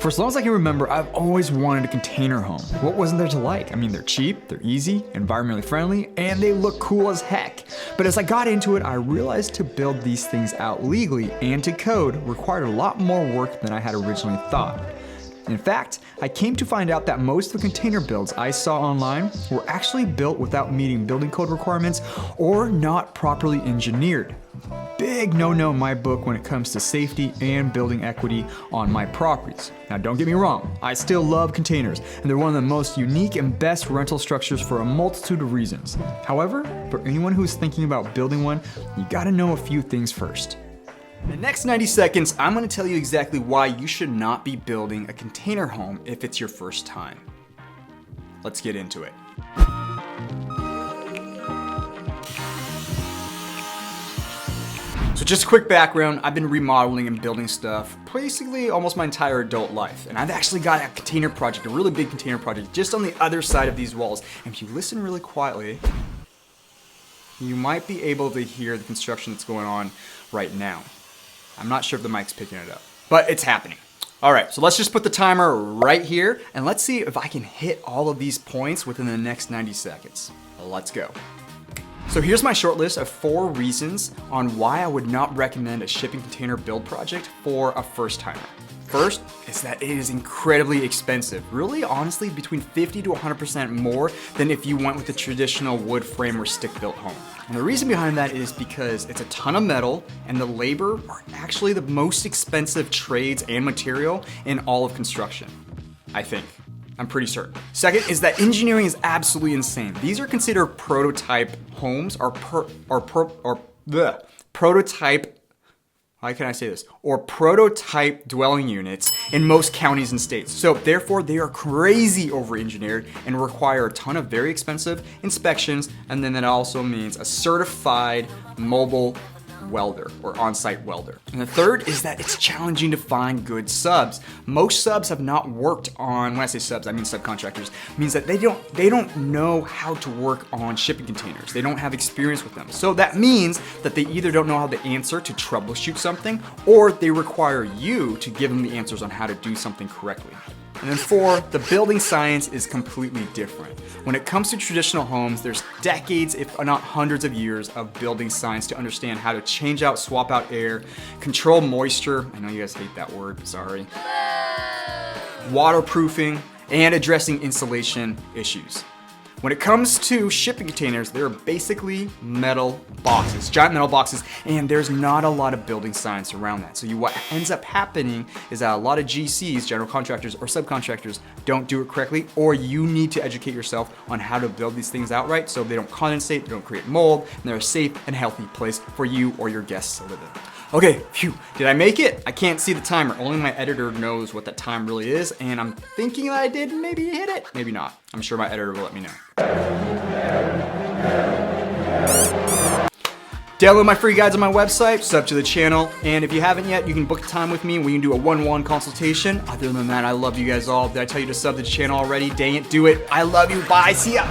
For as long as I can remember, I've always wanted a container home. What wasn't there to like? I mean, they're cheap, they're easy, environmentally friendly, and they look cool as heck. But as I got into it, I realized to build these things out legally and to code required a lot more work than I had originally thought. In fact, I came to find out that most of the container builds I saw online were actually built without meeting building code requirements or not properly engineered. Big no-no in my book when it comes to safety and building equity on my properties. Now don't get me wrong, I still love containers, and they're one of the most unique and best rental structures for a multitude of reasons. However, for anyone who's thinking about building one, you gotta know a few things first. In the next 90 seconds, I'm gonna tell you exactly why you should not be building a container home if it's your first time. Let's get into it. So just a quick background, I've been remodeling and building stuff basically almost my entire adult life. And I've actually got a container project, a really big container project, just on the other side of these walls. And if you listen really quietly, you might be able to hear the construction that's going on right now. I'm not sure if the mic's picking it up, but it's happening. All right, so let's just put the timer right here and let's see if I can hit all of these points within the next 90 seconds. Let's go. So here's my short list of 4 reasons on why I would not recommend a shipping container build project for a first timer. First is that it is incredibly expensive. Really, honestly, between 50 to 100% more than if you went with a traditional wood frame or stick built home. And the reason behind that is because it's a ton of metal and the labor are actually the most expensive trades and material in all of construction, I think. I'm pretty certain. Second is that engineering is absolutely insane. These are considered prototype homes prototype, how can I say this? Or prototype dwelling units in most counties and states. So therefore they are crazy over-engineered and require a ton of very expensive inspections. And then that also means a certified mobile welder or on-site welder. And the third is that it's challenging to find good subs. Most subs have not worked on, when I say subs, I mean subcontractors, means that they don't know how to work on shipping containers. They don't have experience with them. So that means that they either don't know how to answer to troubleshoot something, or they require you to give them the answers on how to do something correctly. And then 4, the building science is completely different. When it comes to traditional homes, there's decades, if not hundreds of years of building science to understand how to change out, swap out air, control moisture, I know you guys hate that word, sorry, waterproofing, and addressing insulation issues. When it comes to shipping containers, they're basically metal boxes, giant metal boxes, and there's not a lot of building science around that. So what ends up happening is that a lot of GCs, general contractors or subcontractors, don't do it correctly, or you need to educate yourself on how to build these things outright so they don't condensate, they don't create mold, and they're a safe and healthy place for you or your guests to live in. Okay, phew, did I make it? I can't see the timer. Only my editor knows what that time really is, and I'm thinking that I did maybe hit it. Maybe not. I'm sure my editor will let me know. Download my free guides on my website, sub to the channel, and if you haven't yet, you can book time with me and we can do a one-on-one consultation. Other than that, I love you guys all. Did I tell you to sub to the channel already? Dang it, do it. I love you. Bye. See ya.